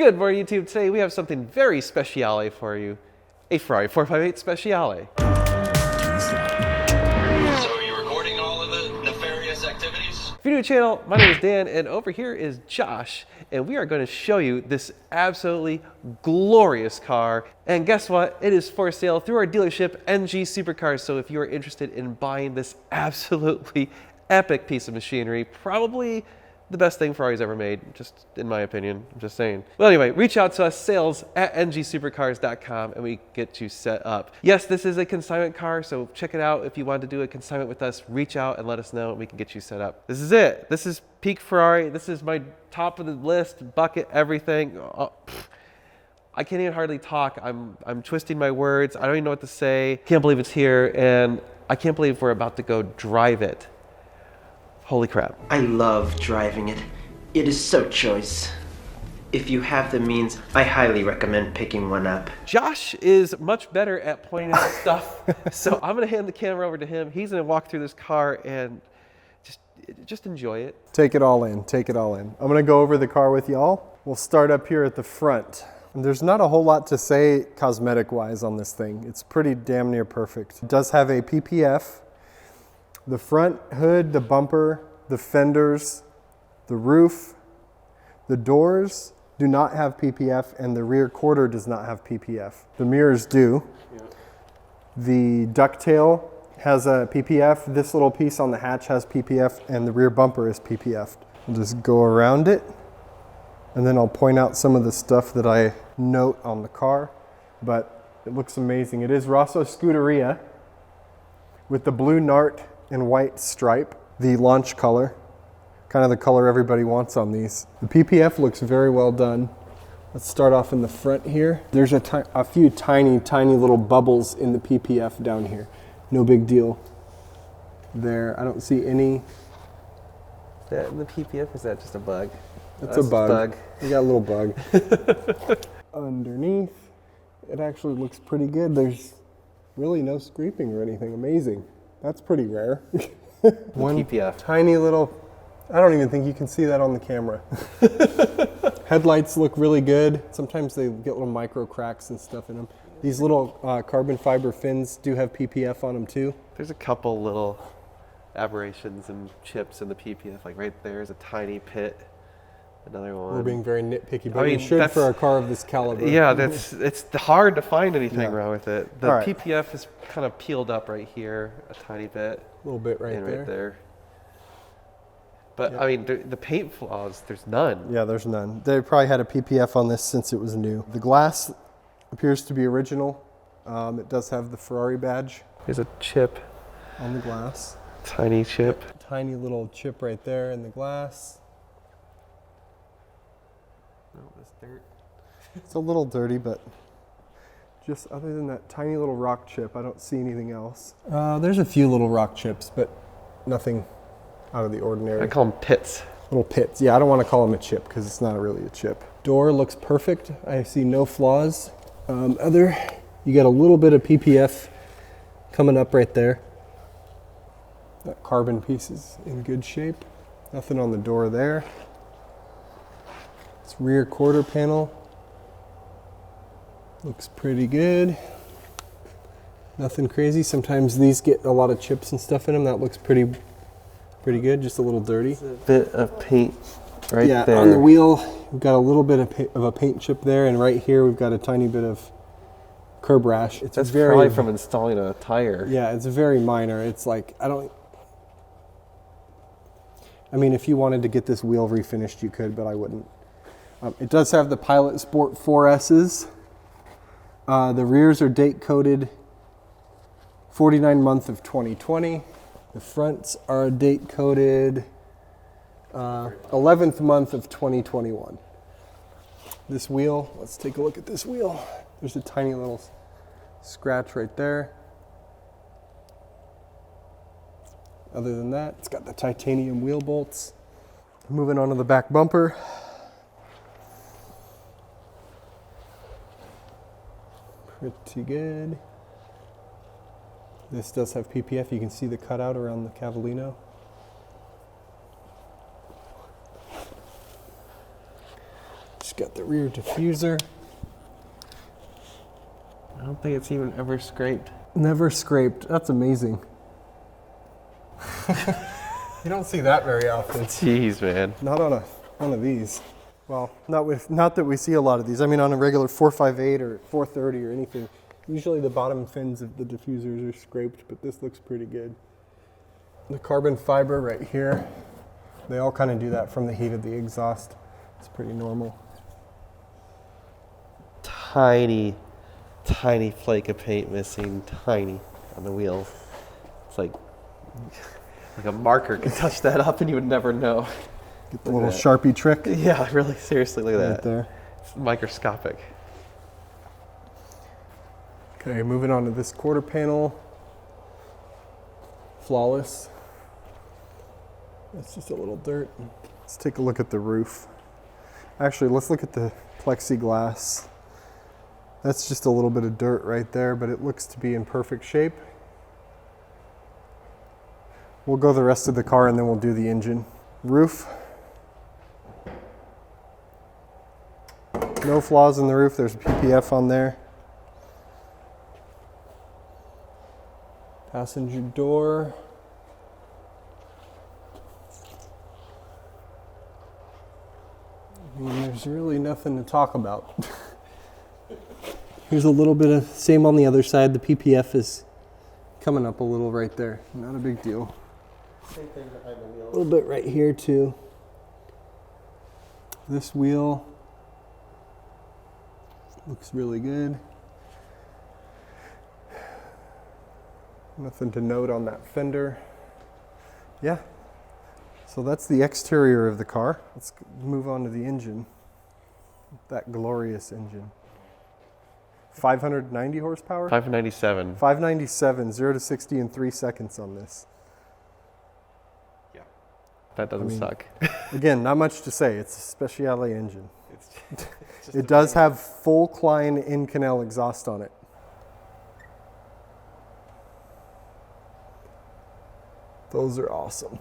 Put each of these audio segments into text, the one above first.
Good morning, YouTube. Today we have something very speciale for you. A Ferrari 458 Speciale. So are you recording all of the nefarious activities? If you're new to the channel, my name is Dan, and over here is Josh, and we are going to show you this absolutely glorious car. And guess what? It is for sale through our dealership, NG Supercars. So if you are interested in buying this absolutely epic piece of machinery, probably the best thing Ferrari's ever made, just in my opinion, I'm just saying. Well, anyway, reach out to us, sales@ngsupercars.com, and we get you set up. Yes, this is a consignment car, so check it out. If you want to do a consignment with us, reach out and let us know, and we can get you set up. This is it. This is peak Ferrari. This is my top of the list, bucket, everything. Oh, I can't even hardly talk. I'm twisting my words. I don't even know what to say. Can't believe it's here, and I can't believe we're about to go drive it. Holy crap. I love driving it. It is so choice. If you have the means, I highly recommend picking one up. Josh is much better at pointing out stuff, so I'm gonna hand the camera over to him. He's gonna walk through this car and just enjoy it. Take it all in, take it all in. I'm gonna go over the car with y'all. We'll start up here at the front. And there's not a whole lot to say cosmetic-wise on this thing. It's pretty damn near perfect. It does have a PPF. The front hood, the bumper, the fenders, the roof, the doors do not have PPF, and the rear quarter does not have PPF. The mirrors do. Yeah. The ducktail has a PPF. This little piece on the hatch has PPF, and the rear bumper is PPF. I'll just go around it, and then I'll point out some of the stuff that I note on the car, but it looks amazing. It is Rosso Scuderia with the blue Nart and white stripe, the launch color, kind of the color everybody wants on these. The PPF looks very well done. Let's start off in the front here. There's a few tiny little bubbles in the PPF down here. No big deal there. I don't see any. Is that in the PPF? Is that just a bug? It's a bug. You got a little bug. Underneath, it actually looks pretty good. There's really no scraping or anything. Amazing. That's pretty rare. One PPF. Tiny little, I don't even think you can see that on the camera. Headlights look really good. Sometimes they get little micro cracks and stuff in them. These little carbon fiber fins do have PPF on them too. There's a couple little aberrations and chips in the PPF. Like right there is a tiny pit. Another one. We're being very nitpicky, but I mean, we should for a car of this caliber. Yeah, it's hard to find anything wrong with it. The right. PPF is kind of peeled up right here a tiny bit. A little bit right and there. Right there. But I mean, the paint flaws, there's none. Yeah, there's none. They probably had a PPF on this since it was new. The glass appears to be original. It does have the Ferrari badge. There's a chip on the glass. Tiny chip. Tiny little chip right there in the glass. Oh, that's dirt. It's a little dirty, but just other than that tiny little rock chip, I don't see anything else. There's a few little rock chips, but nothing out of the ordinary. I call them pits. Little pits. Yeah, I don't want to call them a chip because it's not really a chip. Door looks perfect. I see no flaws. You got a little bit of PPF coming up right there. That carbon piece is in good shape. Nothing on the door there. This rear quarter panel looks pretty good. Nothing crazy. Sometimes these get a lot of chips and stuff in them. That looks pretty good, just a little dirty. It's a bit of paint right there. Yeah, on the wheel, we've got a little bit of a paint chip there, and right here we've got a tiny bit of curb rash. That's probably from installing a tire. Yeah, it's very minor. It's like, I mean, if you wanted to get this wheel refinished, you could, but I wouldn't. It does have the Pilot Sport 4S's. The rears are date coded 49 month of 2020. The fronts are date coded 11th month of 2021. This wheel, let's take a look at this wheel. There's a tiny little scratch right there. Other than that, it's got the titanium wheel bolts. Moving on to the back bumper. Pretty good. This does have PPF. You can see the cutout around the Cavallino. Just got the rear diffuser. I don't think it's even ever scraped. Never scraped. That's amazing. You don't see that very often. Jeez, man. Not on one of these. Well, not that we see a lot of these. I mean, on a regular 458 or 430 or anything, usually the bottom fins of the diffusers are scraped, but this looks pretty good. The carbon fiber right here, they all kind of do that from the heat of the exhaust. It's pretty normal. Tiny, tiny flake of paint missing, tiny on the wheels. It's like a marker could touch that up and you would never know. Get the little Sharpie trick Yeah, really, seriously, look at right that. there. It's microscopic. Okay, moving on to this quarter panel. Flawless. That's just a little dirt. Let's take a look at the roof. Actually, let's look at the plexiglass. That's just a little bit of dirt right there, but it looks to be in perfect shape. We'll go the rest of the car and then we'll do the engine. Roof. No flaws in the roof. There's a PPF on there. Passenger door. I mean, there's really nothing to talk about. Here's a little bit of same on the other side. The PPF is coming up a little right there. Not a big deal. Same thing behind the wheel. A little bit right here too. This wheel looks really good. Nothing to note on that fender. Yeah. So that's the exterior of the car. Let's move on to the engine. That glorious engine. 590 horsepower? 597. 597, 0 to 60 in 3 seconds on this. Yeah. That doesn't suck. Again, not much to say. It's a Speciale engine. It's just It does have full Klein in-canal exhaust on it. Those are awesome.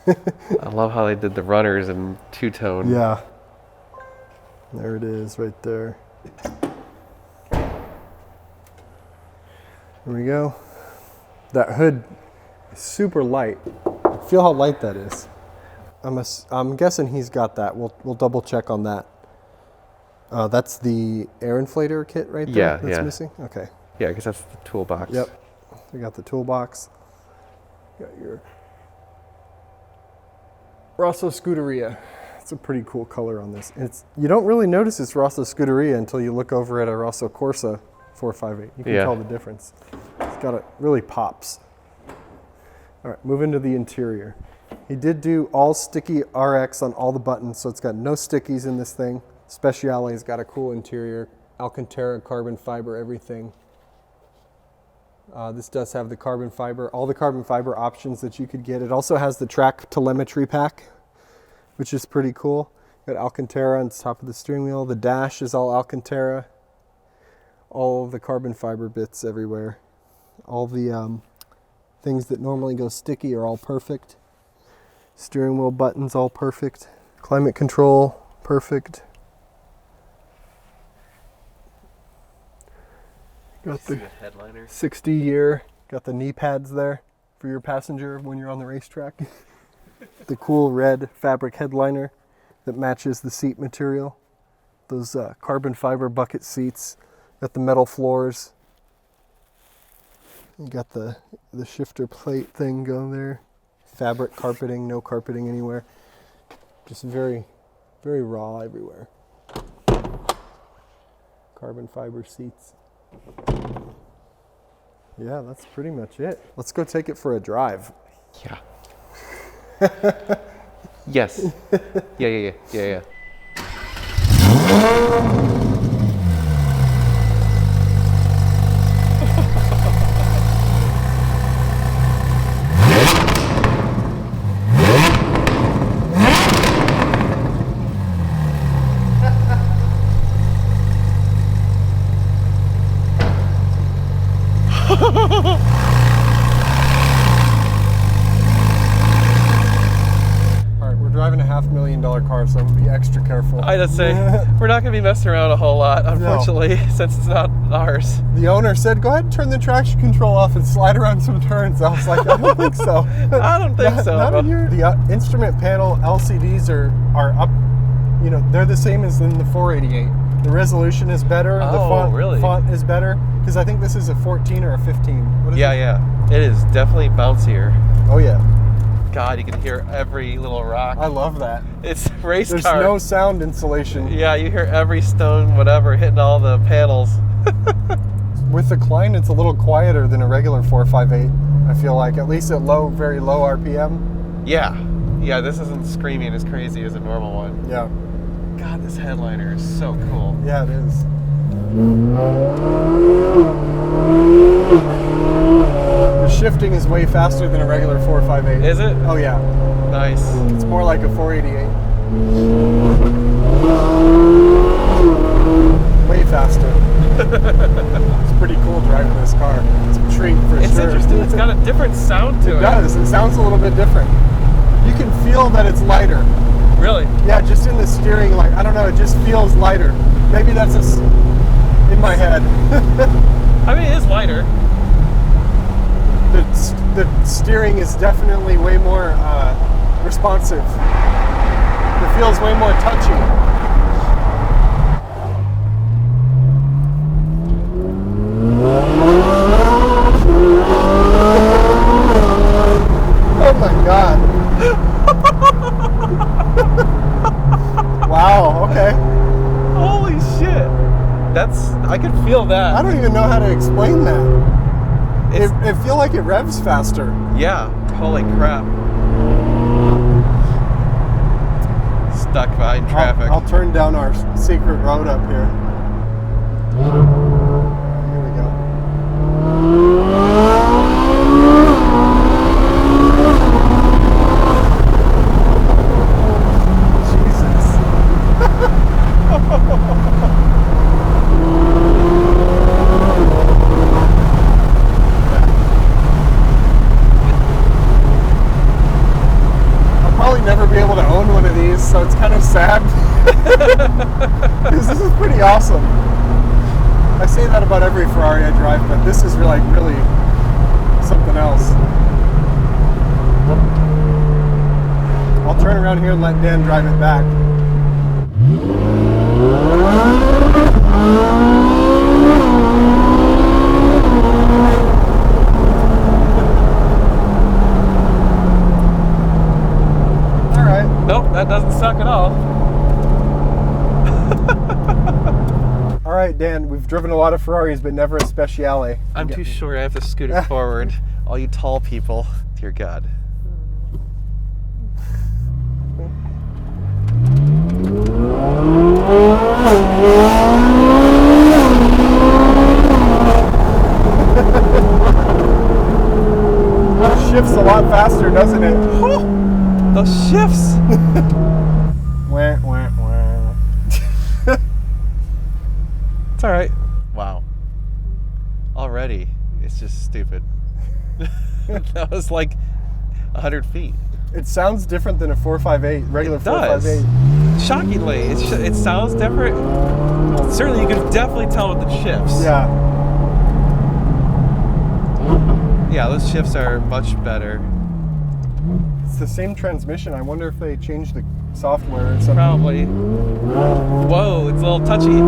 I love how they did the runners in two-tone. Yeah. There it is right there. There we go. That hood is super light. Feel how light that is. I'm guessing he's got that. We'll double check on that. That's the air inflator kit right there. Yeah, that's yeah. missing. Okay. Yeah, because that's the toolbox. Yep. We got the toolbox. Got your Rosso Scuderia. It's a pretty cool color on this. You don't really notice it's Rosso Scuderia until you look over at a Rosso Corsa 458. You can tell the difference. It's got it really pops. All right, moving to the interior. He did do all sticky RX on all the buttons, so it's got no stickies in this thing. Speciale's got a cool interior. Alcantara, carbon fiber, everything. This does have the carbon fiber, all the carbon fiber options that you could get. It also has the track telemetry pack, which is pretty cool. Got Alcantara on the top of the steering wheel. The dash is all Alcantara. All of the carbon fiber bits everywhere. All the things that normally go sticky are all perfect. Steering wheel buttons all perfect. Climate control, perfect. Got the headliner. 60-year, got the knee pads there for your passenger when you're on the racetrack. The cool red fabric headliner that matches the seat material. Those carbon fiber bucket seats. Got the metal floors. You got the shifter plate thing going there. Fabric carpeting, no carpeting anywhere. Just very, very raw everywhere. Carbon fiber seats. Yeah, that's pretty much it. Let's go take it for a drive. Yeah. Yes. Yeah. All right, we're driving a $500,000 $1,000 car, so I'm gonna be extra careful. I'd say we're not going to be messing around a whole lot, unfortunately, since it's not ours. The owner said, "Go ahead and turn the traction control off and slide around some turns." I was like, "I don't think so." I don't think so. Not in here. The instrument panel LCDs are up. You know, they're the same as in the 488. The resolution is better. The Oh, really? font is better because I think this is a 14 or a 15. What is it? Yeah. It is definitely bouncier. Oh yeah. God, you can hear every little rock. I love that. It's race There's car. no sound insulation. Yeah, you hear every stone, whatever, hitting all the panels. With the Klein, it's a little quieter than a regular 458. I feel like, at least at very low RPM. Yeah, this isn't screaming as crazy as a normal one. Yeah. God, this headliner is so cool. Yeah, it is. The shifting is way faster than a regular 458. Is it? Oh yeah. Nice. It's more like a 488. Way faster. It's pretty cool driving this car. It's a treat for It's sure. interesting. It's got a different sound to it. It does. It sounds a little bit different. You can feel that it's lighter. Really? Yeah, just in the steering, like, I don't know, it just feels lighter. Maybe that's in my head. I mean, it is lighter. The steering is definitely way more responsive. It feels way more touchy. Oh my god. Wow, okay. Holy shit. I can feel that. I don't even know how to explain that. It's, It feel like it revs faster. yeah, holy crap. Stuck behind traffic. I'll turn down our secret road up here. Here we go. Jesus. Probably never be able to own one of these, so it's kind of sad. Because this is pretty awesome. I say that about every Ferrari I drive, but this is like really something else. I'll turn around here and let Dan drive it back. Nope, that doesn't suck at all. All right, Dan, we've driven a lot of Ferraris, but never a Speciale. I'm too short. I have to scoot it forward. All you tall people. Dear God. Shifts a lot faster, doesn't it? Those shifts. Wah, wah, wah. It's all right. Wow. Already, it's just stupid. That was like 100 feet. It sounds different than a 458, regular It does. 458. Shockingly, it sounds different. Certainly, you can definitely tell with the shifts. Yeah. Yeah, those shifts are much better. It's the same transmission. I wonder if they changed the software or something. Probably. Whoa, it's a little touchy.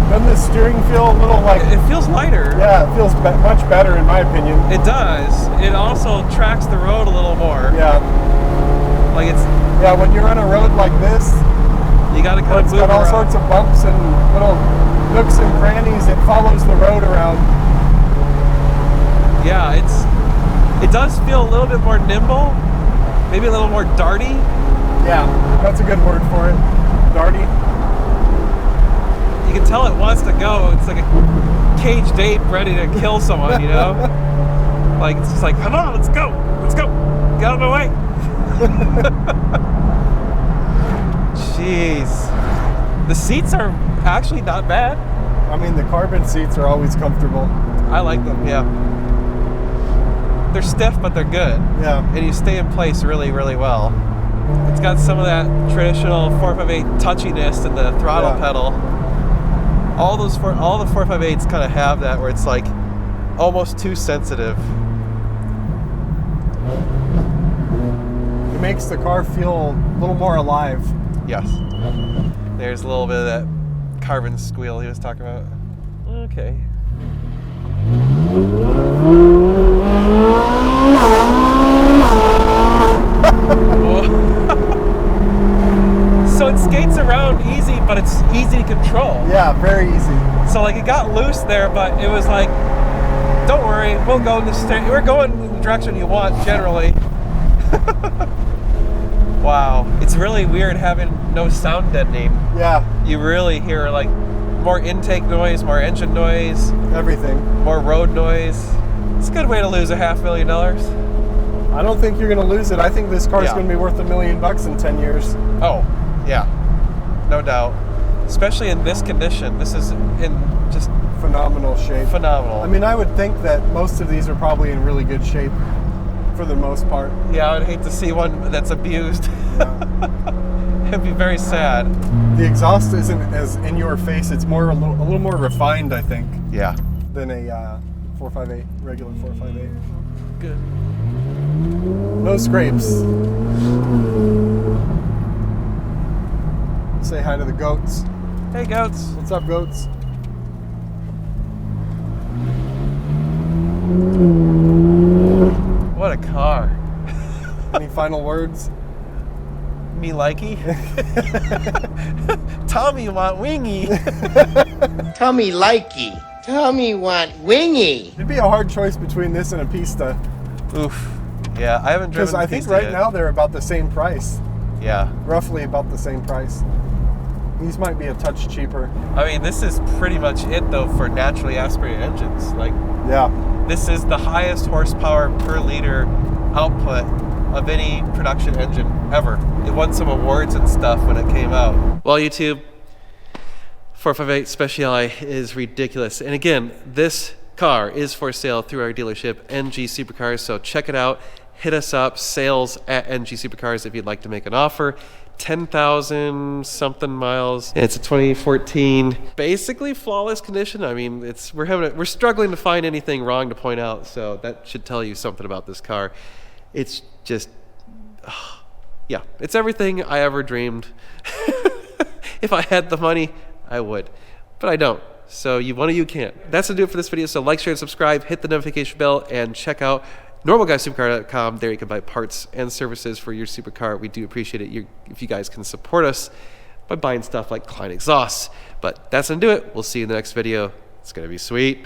Doesn't the steering feel a little like... It feels lighter. Yeah, it feels much better in my opinion. It does. It also tracks the road a little more. Yeah. Like it's, Yeah, when you're on a road like this, you gotta kind where of it's move got all around. sorts of bumps and little nooks and crannies, it follows the road around. Yeah, it does feel a little bit more nimble, maybe a little more darty. Yeah, that's a good word for it. Darty. You can tell it wants to go. It's like a caged ape ready to kill someone, you know? Like it's just like, come on, let's go, get out of my way. Jeez, the seats are actually not bad. I mean, the carbon seats are always comfortable. I like them, yeah. They're stiff, but they're good. Yeah. And you stay in place really, really well. It's got some of that traditional 458 touchiness in the throttle Yeah. pedal. All the 458s kind of have that, where it's like almost too sensitive. It makes the car feel a little more alive. Yes. There's a little bit of that carbon squeal he was talking about. Okay. So it skates around easy, but it's easy to control. Yeah, very easy. So like it got loose there, but it was like, don't worry, we'll go in the we're going in the direction you want generally. Wow, it's really weird having no sound deadening. Yeah, You really hear like more intake noise, more engine noise, everything. more road noise. It's a good way to lose $500,000. I don't think you're going to lose it. I think this car's Yeah. going to be worth $1 million in 10 years. Oh, yeah, no doubt. Especially in this condition. This is in just Phenomenal shape. phenomenal. I mean, I would think that most of these are probably in really good shape for the most part. yeah, I would hate to see one that's abused. It'd be very sad. The exhaust isn't as in your face. It's more a little more refined, I think, Yeah. than a 458, regular 458. Good. No scrapes. Say hi to the goats. Hey, goats. What's up, goats? What a car. Any final words? Me likey. Tommy want wingy. Tommy likey. Tommy want wingy. It'd be a hard choice between this and a Pista, Oof. Yeah, I haven't driven because I think Pista right yet. now they're about the same price, Yeah. roughly about the same price. These might be a touch cheaper. I mean, this is pretty much it though for naturally aspirated engines. Like, Yeah, this is the highest horsepower per liter output of any production engine ever. It won some awards and stuff when it came out. Well, YouTube, 458 Speciale is ridiculous. And again, this car is for sale through our dealership, NG Supercars. So check it out. Hit us up, sales at NG Supercars if you'd like to make an offer. 10,000 something miles. It's a 2014, basically flawless condition. I mean, we're struggling to find anything wrong to point out. So that should tell you something about this car. It's just, yeah, it's everything I ever dreamed. If I had the money, I would, but I don't. So you can't. That's to do it for this video. So like, share, and subscribe, hit the notification bell, and check out normalguysupercar.com. There you can buy parts and services for your supercar. We do appreciate it if you guys can support us by buying stuff like Klein exhausts. But that's gonna do it. We'll see you in the next video. It's gonna be sweet.